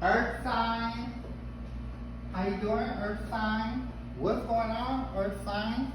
Earth sign. How you doing, Earth sign? What's going on, Earth sign?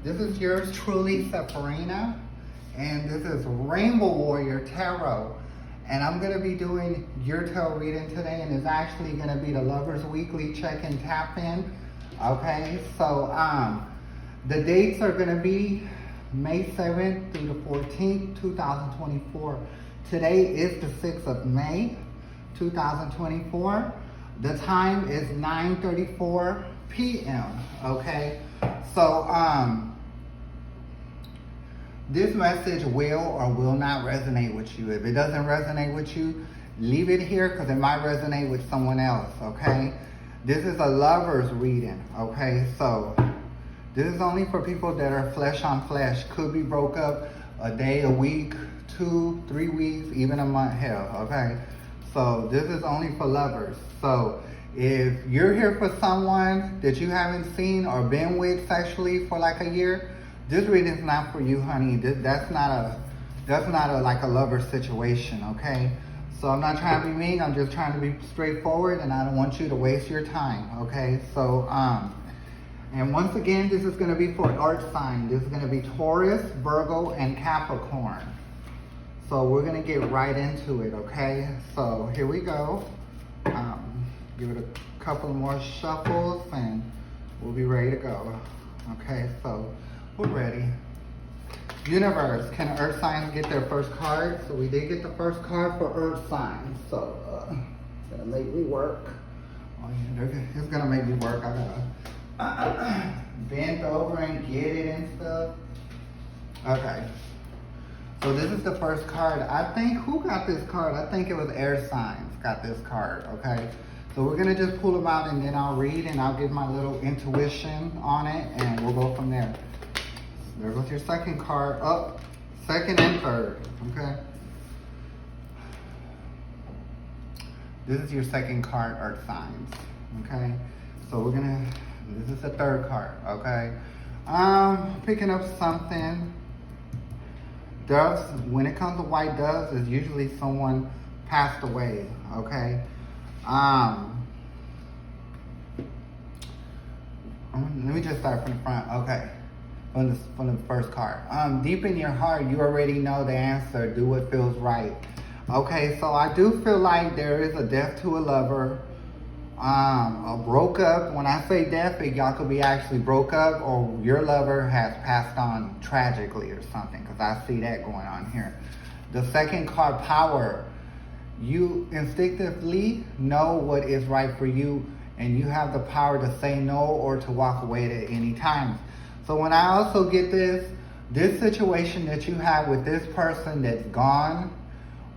This is yours truly, Sabrina. And this is Rainbow Warrior Tarot. And I'm going to be doing your tarot reading today. And it's actually going to be the Lovers Weekly Check-in Tap-In. Okay, so the dates are going to be May 7th through the 14th, 2024. Today is the 6th of May, 2024. The time is 9:34 p.m. Okay, so this message will or will not resonate with you. If it doesn't resonate with you, leave it here because it might resonate with someone else. Okay, this is a lover's reading. Okay, so this is only for people that are flesh on flesh. Could be broke up a day, a week, 2, 3 weeks, even a month, hell, okay? So this is only for lovers. So if you're here for someone that you haven't seen or been with sexually for like a year, this reading is not for you, honey. That's not a like a lover situation, okay? So I'm not trying to be mean, I'm just trying to be straightforward, and I don't want you to waste your time, okay? So, and once again, this is going to be for earth sign. This is going to be Taurus, Virgo, and Capricorn. So we're going to get right into it, okay? So here we go. Give it a couple more shuffles and we'll be ready to go. Okay, so we're ready. Universe, can earth signs get their first card? So we did get the first card for earth signs. So it's going to make me work. Oh, yeah, it's going to make me work. I got to bend over and get it and stuff. Okay. So this is the first card. I think, who got this card? I think it was air signs got this card, okay? So we're gonna just pull them out and then I'll read and I'll give my little intuition on it and we'll go from there. There goes your second card, up, second and third, okay? This is your second card, earth signs, okay? So we're gonna, this is the third card, okay? Picking up something. Doves, when it comes to white doves, it's usually someone passed away, okay? Let me just start from the front, okay? From the first card. Deep in your heart, you already know the answer. Do what feels right. Okay, so I do feel like there is a death to a lover. A broke up. When I say death, y'all could be actually broke up or your lover has passed on tragically or something, because I see that going on here. The second card, power. You instinctively know what is right for you and you have the power to say no or to walk away at any time. So when I also get this situation that you have with this person that's gone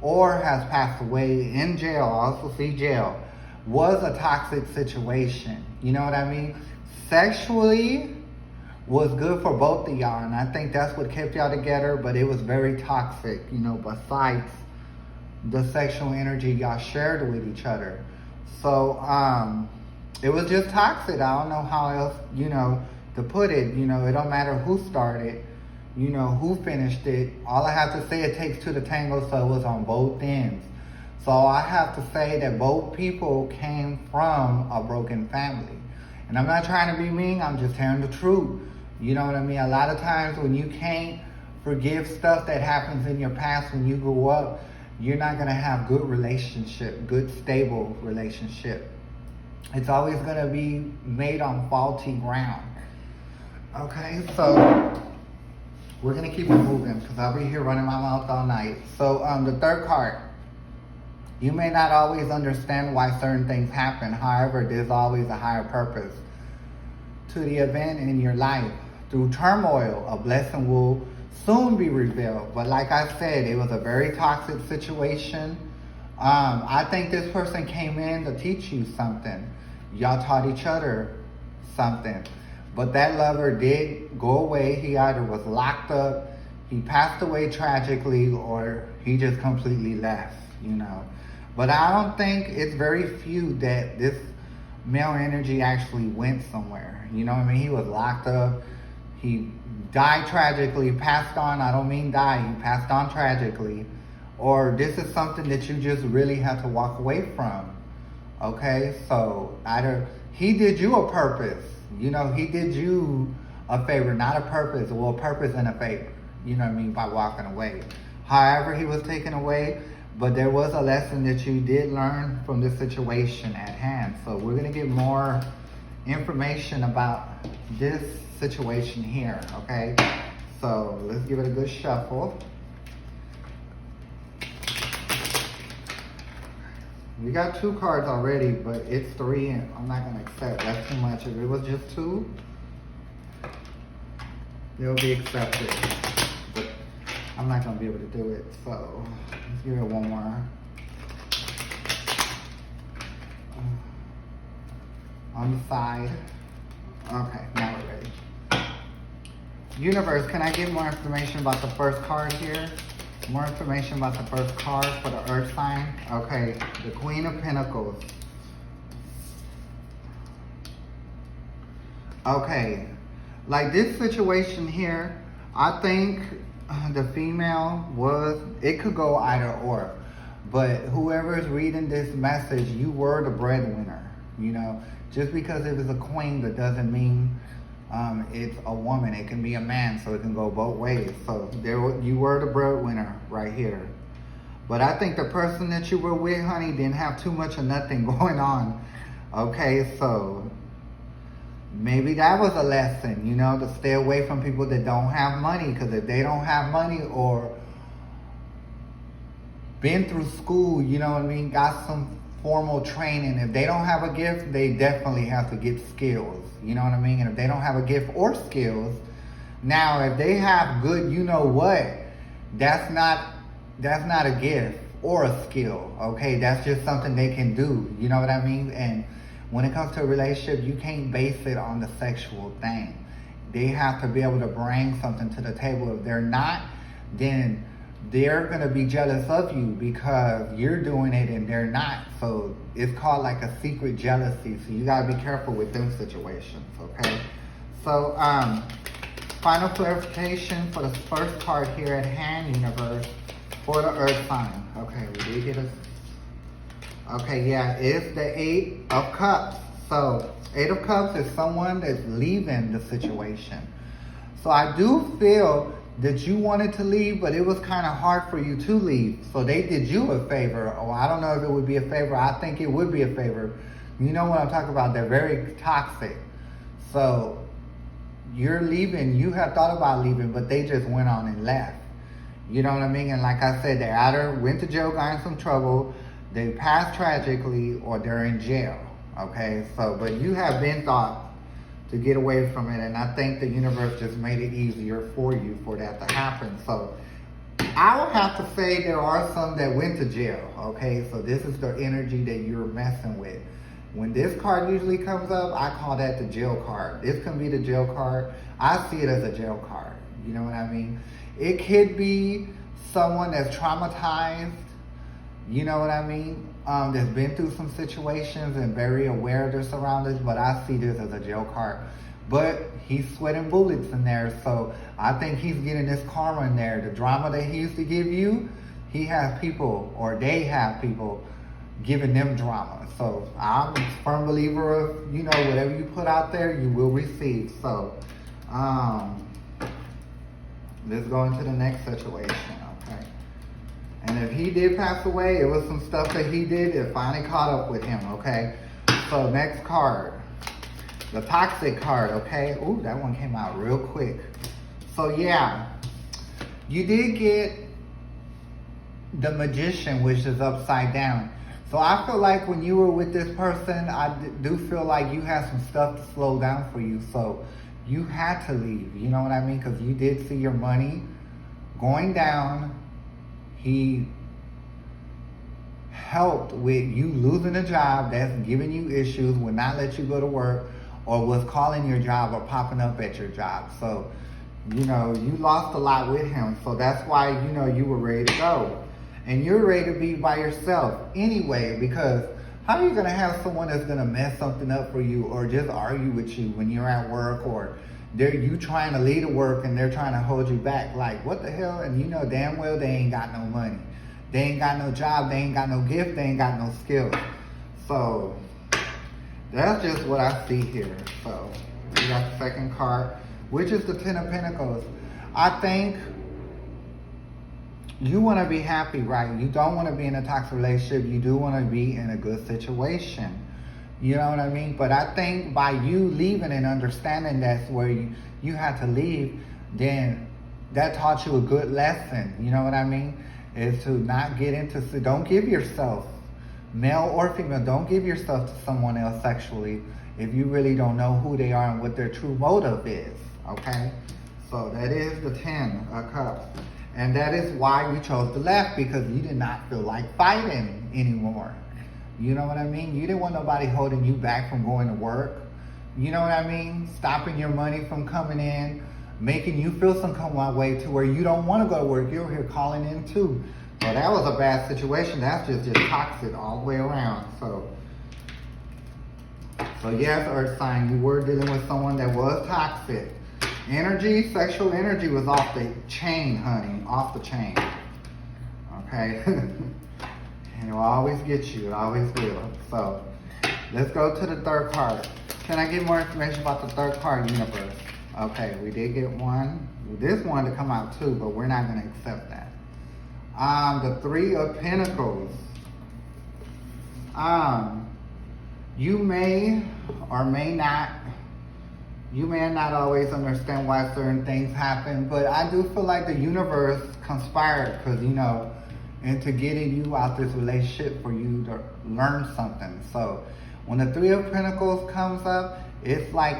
or has passed away in jail, I also see jail, was a toxic situation. You know what I mean? Sexually was good for both of y'all, and I think that's what kept y'all together, but it was very toxic, you know, besides the sexual energy y'all shared with each other. So it was just toxic. I don't know how else, you know, to put it. You know, it don't matter who started, you know, who finished it. All I have to say, it takes two to tango, so it was on both ends. So I have to say that both people came from a broken family. And I'm not trying to be mean, I'm just telling the truth. You know what I mean? A lot of times when you can't forgive stuff that happens in your past when you grew up, you're not gonna have good relationship, good stable relationship. It's always gonna be made on faulty ground. Okay, so we're gonna keep it moving because I'll be here running my mouth all night. So the third card. You may not always understand why certain things happen. However, there's always a higher purpose to the event in your life. Through turmoil, a blessing will soon be revealed. But like I said, it was a very toxic situation. I think this person came in to teach you something. Y'all taught each other something. But that lover did go away. He either was locked up, he passed away tragically, or he just completely left, you know. But I don't think, it's very few that this male energy actually went somewhere. You know what I mean? He was locked up. He died tragically, passed on. I don't mean die. He passed on tragically. Or this is something that you just really have to walk away from. Okay, so either he did you a purpose, you know, he did you a favor, not a purpose, well, a purpose and a favor, you know what I mean, by walking away. However, he was taken away, but there was a lesson that you did learn from this situation at hand. So we're gonna get more information about this situation here, okay? So let's give it a good shuffle. We got 2 cards already, but it's 3 and I'm not gonna accept. That's too much. If it was just 2, they'll be accepted. But I'm not gonna be able to do it. So let's give it one more. On the side. Okay, now we're ready. Universe, can I get more information about the first card here? More information about the first card for the earth sign. Okay, the Queen of Pentacles. Okay, like this situation here, I think the female was, it could go either or. But whoever is reading this message, you were the breadwinner. You know, just because it was a queen, that doesn't mean it's a woman. It can be a man, so it can go both ways. So you were the breadwinner right here. But I think the person that you were with, honey, didn't have too much of nothing going on. Okay, so maybe that was a lesson, you know, to stay away from people that don't have money. Because if they don't have money or been through school, you know what I mean, got some formal training, if they don't have a gift, they definitely have to get skills. You know what I mean? And if they don't have a gift or skills, now if they have good, you know what, that's not a gift or a skill, okay? That's just something they can do, you know what I mean? And when it comes to a relationship, you can't base it on the sexual thing. They have to be able to bring something to the table. If they're not, then they're gonna be jealous of you because you're doing it and they're not. So it's called like a secret jealousy. So you gotta be careful with them situations, okay? So final clarification for the first card here at hand, universe, for the earth sign. Okay, we did get a, okay, yeah, it's the 8 of Cups. So 8 of Cups is someone that's leaving the situation. So I do feel that you wanted to leave, but it was kind of hard for you to leave. So they did you a favor. Oh, I don't know if it would be a favor. I think it would be a favor. You know what I'm talking about. They're very toxic. So you're leaving. You have thought about leaving, but they just went on and left. You know what I mean? And like I said, they either went to jail, got in some trouble, they passed tragically, or they're in jail. Okay? So, but you have been thought to get away from it, and I think the universe just made it easier for you for that to happen. So I would have to say there are some that went to jail, okay? So this is the energy that you're messing with. When this card usually comes up, I call that the jail card. This can be the jail card. I see it as a jail card, you know what I mean? It could be someone that's traumatized, you know what I mean? That's been through some situations and very aware of their surroundings, but I see this as a jail card. But he's sweating bullets in there, so I think he's getting this karma in there. The drama that he used to give you, he has people, or they have people, giving them drama. So I'm a firm believer of, you know, whatever you put out there, you will receive. So let's go into the next situation. And if he did pass away, it was some stuff that he did that finally caught up with him, okay? So next card, the toxic card, okay? Ooh, that one came out real quick. So yeah, you did get the Magician, which is upside down. So I feel like when you were with this person, I do feel like you had some stuff to slow down for you. So you had to leave, you know what I mean? Because you did see your money going down. He helped with you losing a job that's giving you issues, would not let you go to work, or was calling your job or popping up at your job. So, you know, you lost a lot with him. So that's why, you know, you were ready to go. And you're ready to be by yourself anyway, because how are you going to have someone that's going to mess something up for you or just argue with you when you're at work, or you trying to lead to work and they're trying to hold you back? Like, what the hell? And you know damn well they ain't got no money. They ain't got no job. They ain't got no gift. They ain't got no skills. So that's just what I see here. So we got the second card, which is the Ten of Pentacles. I think you want to be happy, right? You don't want to be in a toxic relationship. You do want to be in a good situation. You know what I mean? But I think by you leaving and understanding that's where you had to leave, then that taught you a good lesson. You know what I mean? Is to not get into, don't give yourself, male or female, don't give yourself to someone else sexually if you really don't know who they are and what their true motive is, okay? So that is the 10 of Cups. And that is why you chose to left, because you did not feel like fighting anymore. You know what I mean? You didn't want nobody holding you back from going to work. You know what I mean? Stopping your money from coming in, making you feel some kind of way to where you don't want to go to work. You're here calling in too. So that was a bad situation. That's just toxic all the way around. So yes, Earth sign, you were dealing with someone that was toxic. Energy, sexual energy was off the chain, honey. Off the chain. Okay? And it will always get you. It always will. So let's go to the third card. Can I get more information about the third card, Universe? Okay, we did get one. This one to come out too, but we're not going to accept that. The Three of Pentacles. You may or may not, you may not always understand why certain things happen, but I do feel like the universe conspired, because, you know, into getting you out this relationship for you to learn something. So when the Three of Pentacles comes up, it's like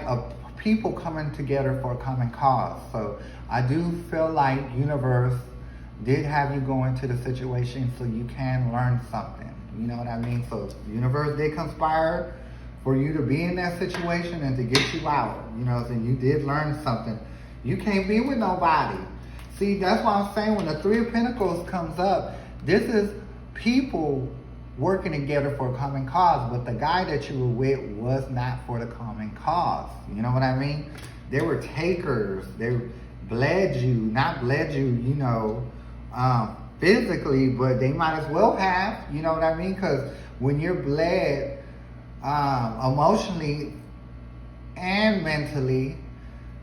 people coming together for a common cause. So I do feel like universe did have you go into the situation so you can learn something. You know what I mean? So universe did conspire for you to be in that situation and to get you out. You know, and you did learn something. You can't be with nobody. See, that's why I'm saying when the Three of Pentacles comes up, this is people working together for a common cause, but the guy that you were with was not for the common cause. You know what I mean? They were takers. They bled you, not bled you, you know, physically, but they might as well have, you know what I mean? Because when you're bled emotionally and mentally,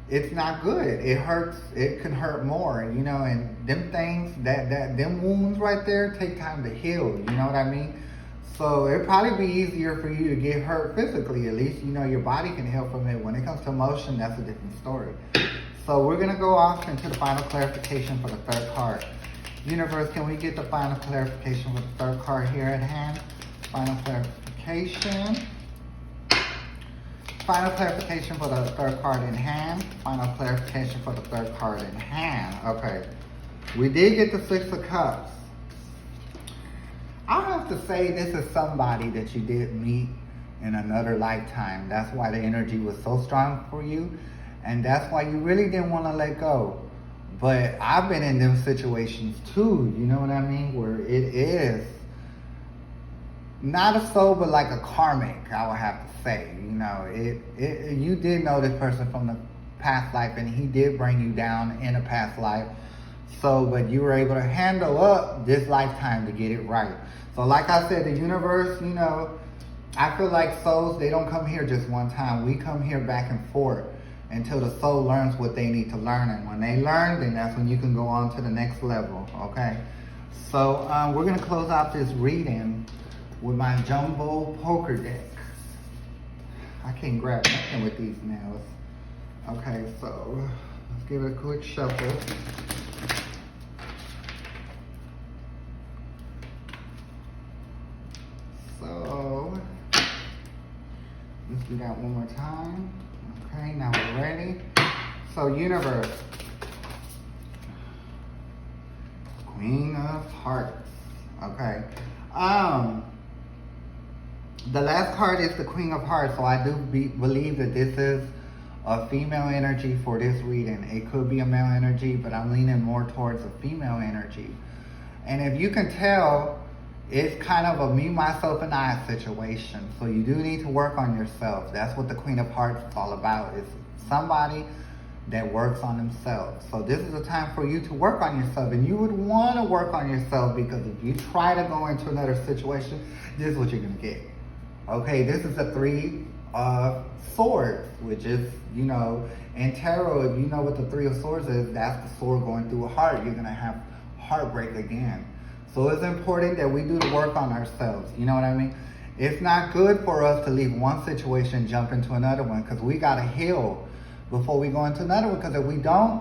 it's not good. It hurts. It can hurt more, you know, and them things, them wounds right there take time to heal, you know what I mean? So it'd probably be easier for you to get hurt physically. At least, you know, your body can heal from it. When it comes to emotion, that's a different story. So we're going to go off into the final clarification for the third card. Universe, can we get the final clarification for the third card here at hand? Final clarification. Final clarification for the third card in hand. Final clarification for the third card in hand. Okay. We did get the Six of Cups. I have to say this is somebody that you did meet in another lifetime. That's why the energy was so strong for you. And that's why you really didn't want to let go. But I've been in them situations too. You know what I mean? Where it is not a soul, but like a karmic, I would have to say. You know, you did know this person from the past life, and he did bring you down in a past life. So, but you were able to handle up this lifetime to get it right. So like I said, the universe, you know, I feel like souls, they don't come here just one time. We come here back and forth until the soul learns what they need to learn. And when they learn, then that's when you can go on to the next level, okay? So we're going to close out this reading with my jumbo poker deck. I can't grab nothing with these nails. Okay, so let's give it a quick shuffle. So let's do that one more time. Okay, now we're ready. So universe, Queen of Hearts. Okay. The last card is the Queen of Hearts, so I do believe that this is a female energy for this reading. It could be a male energy, but I'm leaning more towards a female energy. And if you can tell, it's kind of a me, myself, and I situation. So you do need to work on yourself. That's what the Queen of Hearts is all about. It's somebody that works on themselves. So this is a time for you to work on yourself. And you would want to work on yourself, because if you try to go into another situation, this is what you're going to get. Okay, this is the Three of Swords, which is, you know, in tarot, if you know what the Three of Swords is, that's the sword going through a heart. You're going to have heartbreak again. So it's important that we do the work on ourselves. You know what I mean? It's not good for us to leave one situation and jump into another one, because we got to heal before we go into another one. Because if we don't,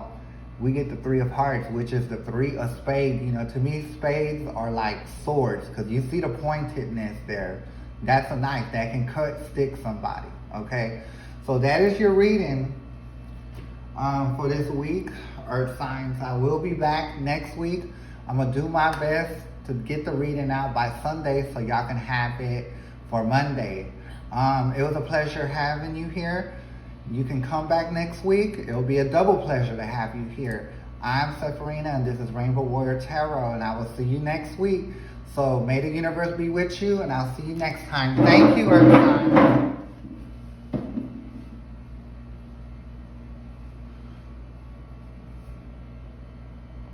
we get the Three of Hearts, which is the Three of Spades. You know, to me, spades are like swords, because you see the pointedness there. That's a knife that can cut, stick somebody. Okay, so that is your reading for this week, Earth signs. I will be back next week. I'm gonna do my best to get the reading out by Sunday, so y'all can have it for Monday. It was a pleasure having you here. You can come back next week. It'll be a double pleasure to have you here. I'm Sephirina, and this is Rainbow Warrior Tarot, and I will see you next week. So may the universe be with you, and I'll see you next time. Thank you, Earth signs.